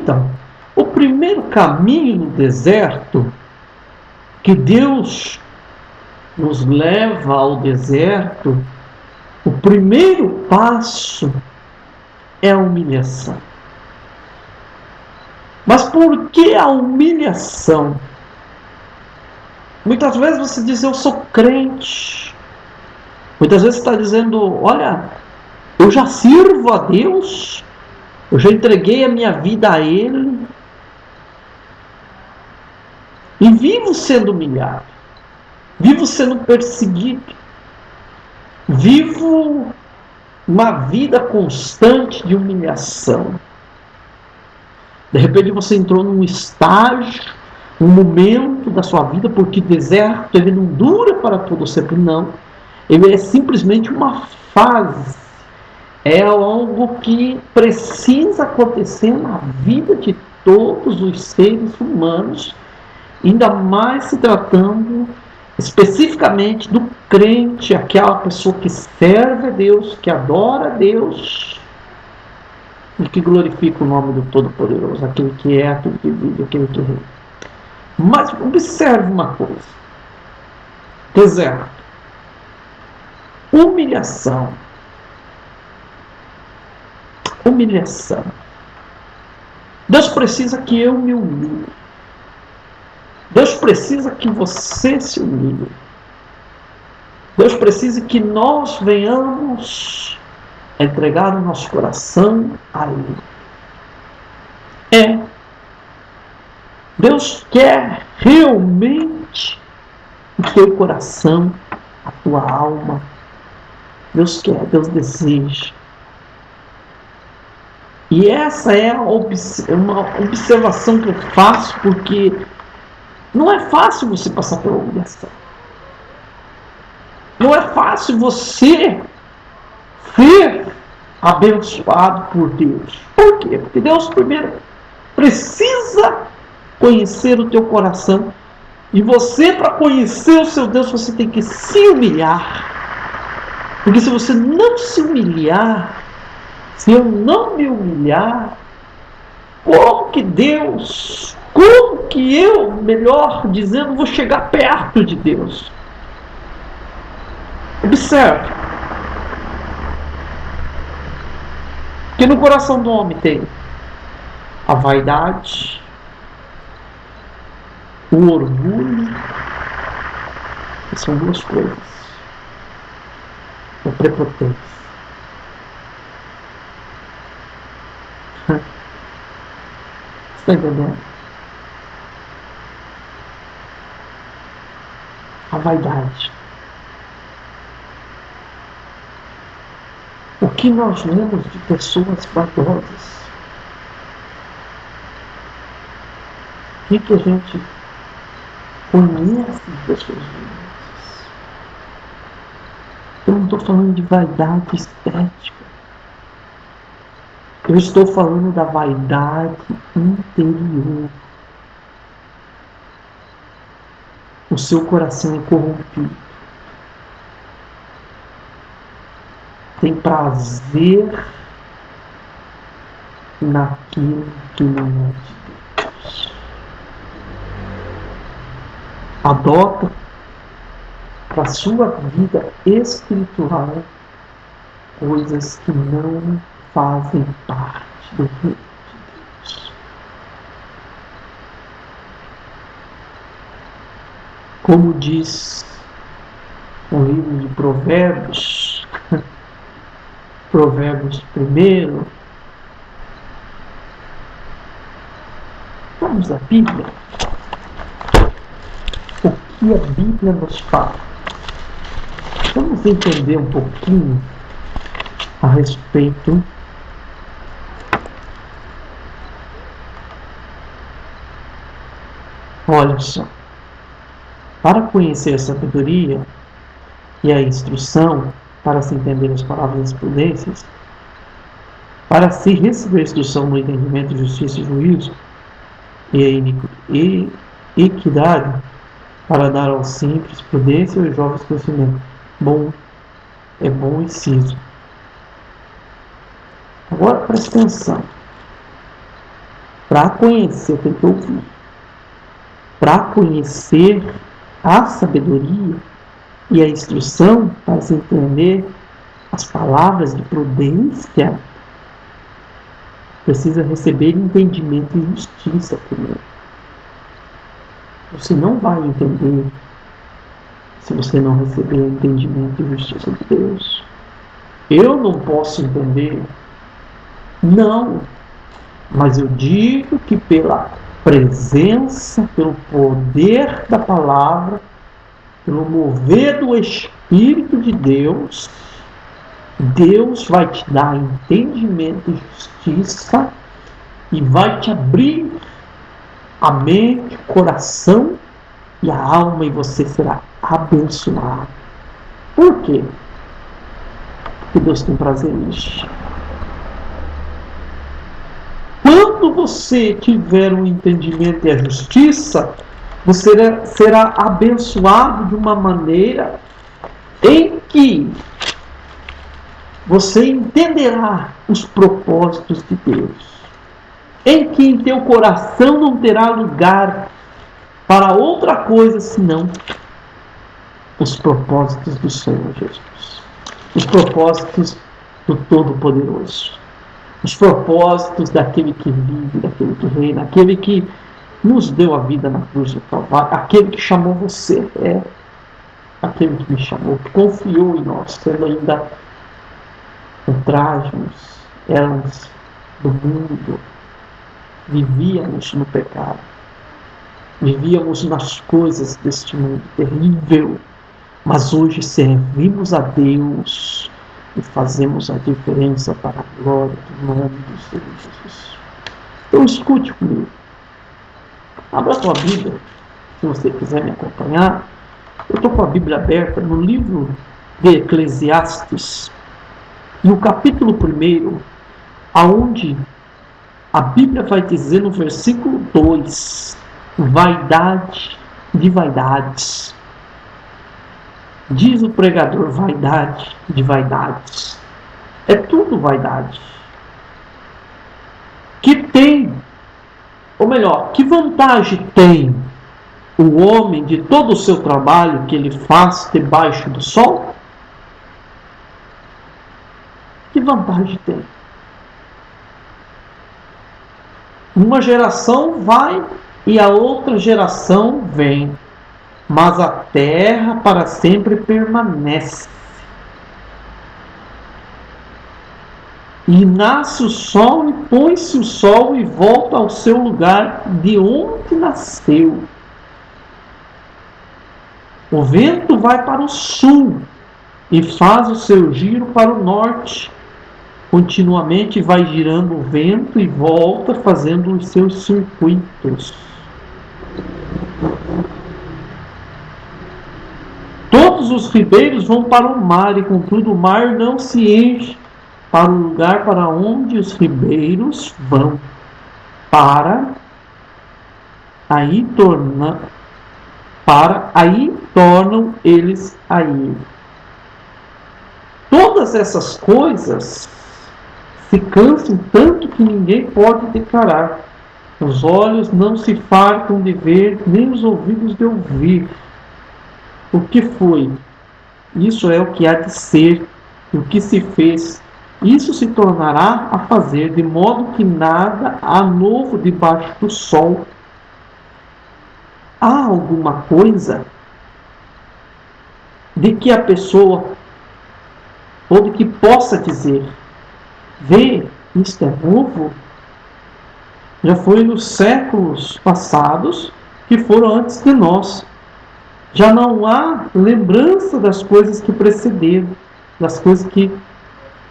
Então, o primeiro caminho no deserto, que Deus nos leva ao deserto, o primeiro passo é a humilhação. Mas por que a humilhação? Muitas vezes você diz, eu sou crente. Muitas vezes você está dizendo, olha, eu já sirvo a Deus, eu já entreguei a minha vida a Ele, e vivo sendo humilhado, vivo sendo perseguido, vivo uma vida constante de humilhação. De repente você entrou num estágio, um momento da sua vida, porque deserto ele não dura para todo sempre, não. Ele é simplesmente uma fase. É algo que precisa acontecer na vida de todos os seres humanos, ainda mais se tratando especificamente do crente, aquela pessoa que serve a Deus, que adora a Deus e que glorifica o nome do Todo-Poderoso, aquele que é, aquele que vive, aquele que reina. Mas observe uma coisa: deserto, humilhação. Deus precisa que eu me humilhe. Deus precisa que você se humilhe. Deus precisa que nós venhamos a entregar o nosso coração a Ele. Deus quer realmente o teu coração, a tua alma. Deus quer, Deus deseja. E essa é uma observação que eu faço, porque não é fácil você passar pela humilhação. Não é fácil você ser abençoado por Deus. Por quê? Porque Deus primeiro precisa conhecer o teu coração. E você, para conhecer o seu Deus, você tem que se humilhar. Porque se você não se humilhar, se eu não me humilhar, como que eu, melhor dizendo, vou chegar perto de Deus? Observe. Que no coração do homem tem a vaidade, o orgulho, que são duas coisas. A prepotência. Você está entendendo? A vaidade. O que nós lemos de pessoas vaidosas? O que a gente conhece de pessoas vaidosas? Eu não estou falando de vaidade estética. Eu estou falando da vaidade interior. O seu coração é corrompido. Tem prazer naquilo que não é de Deus. Adota para a sua vida espiritual coisas que não fazem parte do reino de Deus. Como diz o livro de Provérbios, Provérbios 1, vamos à Bíblia. O que a Bíblia nos fala? Vamos entender um pouquinho a respeito olha só, para conhecer a sabedoria e a instrução, para se entender as palavras das prudências, para se receber instrução no entendimento, justiça e juízo, e equidade, para dar aos simples prudência e aos jovens conhecimento. É bom inciso. Agora preste atenção. Para conhecer, tem que ouvir. Para conhecer a sabedoria e a instrução, para se entender as palavras de prudência, precisa receber entendimento e justiça primeiro. Você não vai entender se você não receber entendimento e justiça de Deus. Eu não posso entender, não, mas eu digo que pela presença, pelo poder da palavra, pelo mover do Espírito de Deus, Deus vai te dar entendimento e justiça e vai te abrir a mente, o coração e a alma, e você será abençoado. Por quê? Porque Deus tem prazer nisso. Quando você tiver um entendimento e a justiça, você será abençoado de uma maneira em que você entenderá os propósitos de Deus, em que em teu coração não terá lugar para outra coisa senão os propósitos do Senhor Jesus, os propósitos do Todo-Poderoso, os propósitos daquele que vive, daquele que reina, aquele que nos deu a vida na cruz do Calvário, aquele que chamou você, aquele que me chamou, que confiou em nós, sendo ainda contrários, éramos do mundo, vivíamos no pecado, vivíamos nas coisas deste mundo terrível, mas hoje servimos a Deus e fazemos a diferença para a glória do nome do Senhor Jesus. Então escute comigo. Abra a sua Bíblia, se você quiser me acompanhar. Eu estou com a Bíblia aberta no livro de Eclesiastes, no capítulo 1, aonde a Bíblia vai dizer no versículo 2, vaidade de vaidades. Diz o pregador, vaidade de vaidades. É tudo vaidade. Que tem, ou melhor, que vantagem tem o homem de todo o seu trabalho que ele faz debaixo do sol? Que vantagem tem? Uma geração vai e a outra geração vem, mas a terra para sempre permanece. E nasce o sol e põe-se o sol e volta ao seu lugar de onde nasceu. O vento vai para o sul e faz o seu giro para o norte. Continuamente vai girando o vento e volta fazendo os seus circuitos. Todos os ribeiros vão para o mar, e contudo o mar não se enche para o lugar para onde os ribeiros vão, para aí tornam eles a ir. Todas essas coisas se cansam tanto que ninguém pode declarar. Os olhos não se fartam de ver, nem os ouvidos de ouvir. O que foi? Isso é o que há de ser, o que se fez. Isso se tornará a fazer, de modo que nada há novo debaixo do sol. Há alguma coisa de que a pessoa, ou de que possa dizer, vê, isto é novo? Já foi nos séculos passados que foram antes de nós. Já não há lembrança das coisas que precederam, das coisas que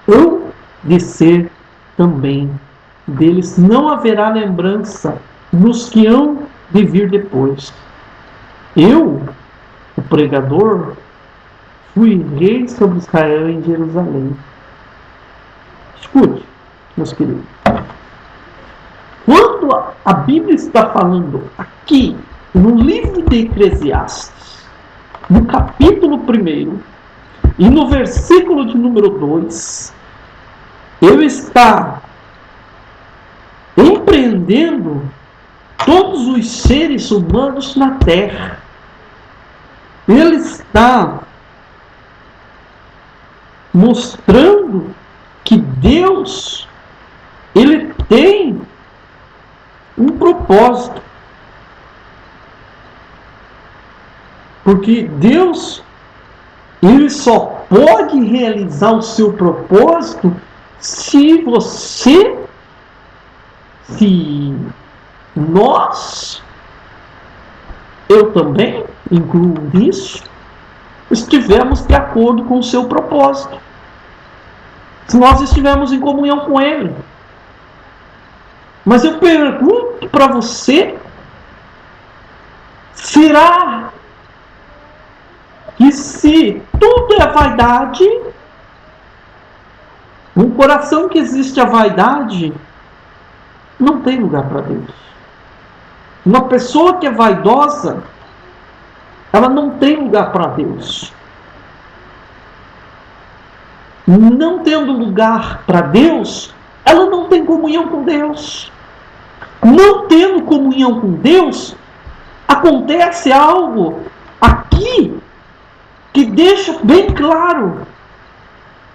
hão de ser também. Deles não haverá lembrança nos que hão de vir depois. Eu, o pregador, fui rei sobre Israel em Jerusalém. Escute, meus queridos. Quando a Bíblia está falando aqui, no livro de Eclesiastes, no capítulo 1 e no versículo de número 2, ele está empreendendo todos os seres humanos na Terra. Ele está mostrando que Deus, ele tem um propósito. Porque Deus, ele só pode realizar o seu propósito se nós, eu também incluo nisso, estivermos de acordo com o seu propósito. Se nós estivermos em comunhão com Ele. Mas eu pergunto para você, será que se tudo é vaidade, um coração que existe a vaidade, não tem lugar para Deus. Uma pessoa que é vaidosa, ela não tem lugar para Deus. Não tendo lugar para Deus, ela não tem comunhão com Deus. Não tendo comunhão com Deus, acontece algo aqui que deixa bem claro: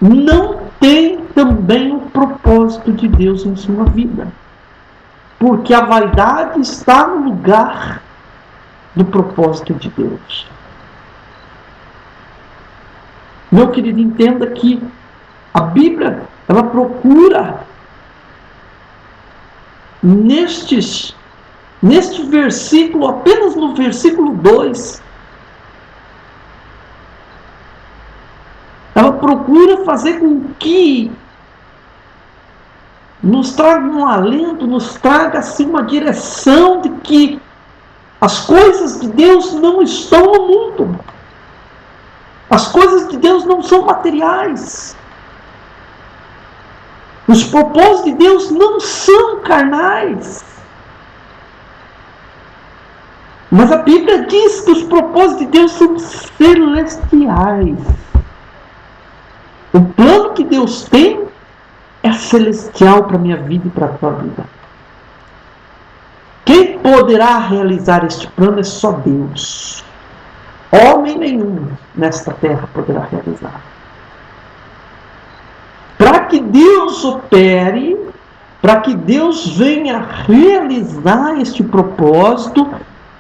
não tem também o propósito de Deus em sua vida. Porque a vaidade está no lugar do propósito de Deus. Meu querido, entenda que a Bíblia, ela procura neste versículo, apenas no versículo 2, ela procura fazer com que nos traga um alento, nos traga assim uma direção de que as coisas de Deus não estão no mundo. As coisas de Deus não são materiais. Os propósitos de Deus não são carnais. Mas a Bíblia diz que os propósitos de Deus são celestiais. O plano que Deus tem é celestial para a minha vida e para a tua vida. Quem poderá realizar este plano é só Deus. Homem nenhum nesta terra poderá realizar. Para que Deus opere, para que Deus venha realizar este propósito,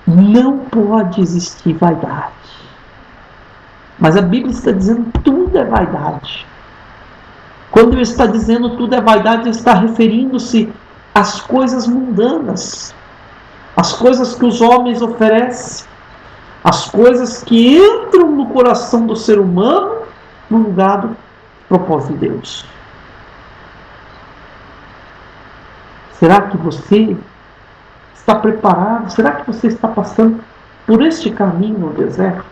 não pode existir vaidade. Mas a Bíblia está dizendo que tudo é vaidade. Quando ele está dizendo tudo é vaidade, ele está referindo-se às coisas mundanas, às coisas que os homens oferecem, às coisas que entram no coração do ser humano no lugar do propósito de Deus. Será que você está preparado? Será que você está passando por este caminho no deserto?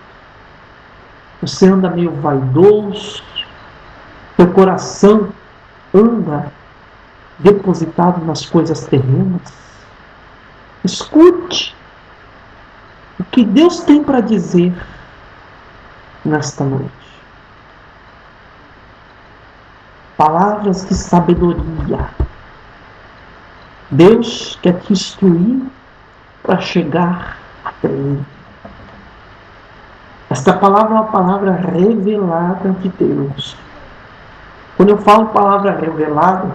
Você anda meio vaidoso, teu coração anda depositado nas coisas terrenas. Escute o que Deus tem para dizer nesta noite. Palavras de sabedoria. Deus quer te instruir para chegar até Ele. Esta palavra é uma palavra revelada de Deus. Quando eu falo palavra revelada,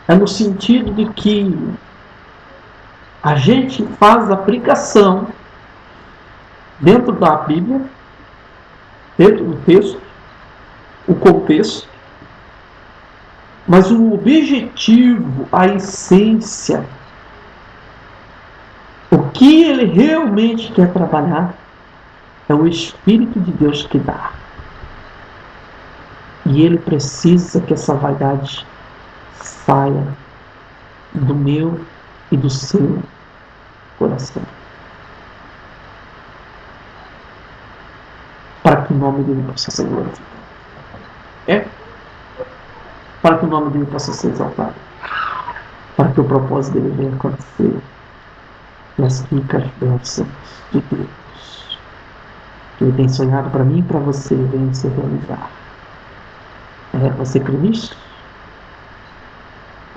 é no sentido de que a gente faz aplicação dentro da Bíblia, dentro do texto, o contexto, mas o objetivo, a essência, o que ele realmente quer trabalhar, é o Espírito de Deus que dá. E ele precisa que essa vaidade saia do meu e do seu coração. Para que o nome dele possa ser glorificado. Para que o nome dele possa ser exaltado. Para que o propósito dele venha acontecer. E as ricas bênçãos de Deus que ele tem sonhado para mim e para você venham se realizar. Você crê nisso?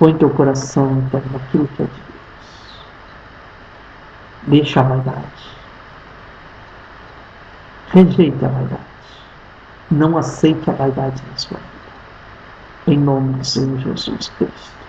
Põe teu coração então naquilo que é de Deus. Deixa a vaidade. Rejeita a vaidade. Não aceite a vaidade na sua vida. Em nome do Senhor Jesus Cristo.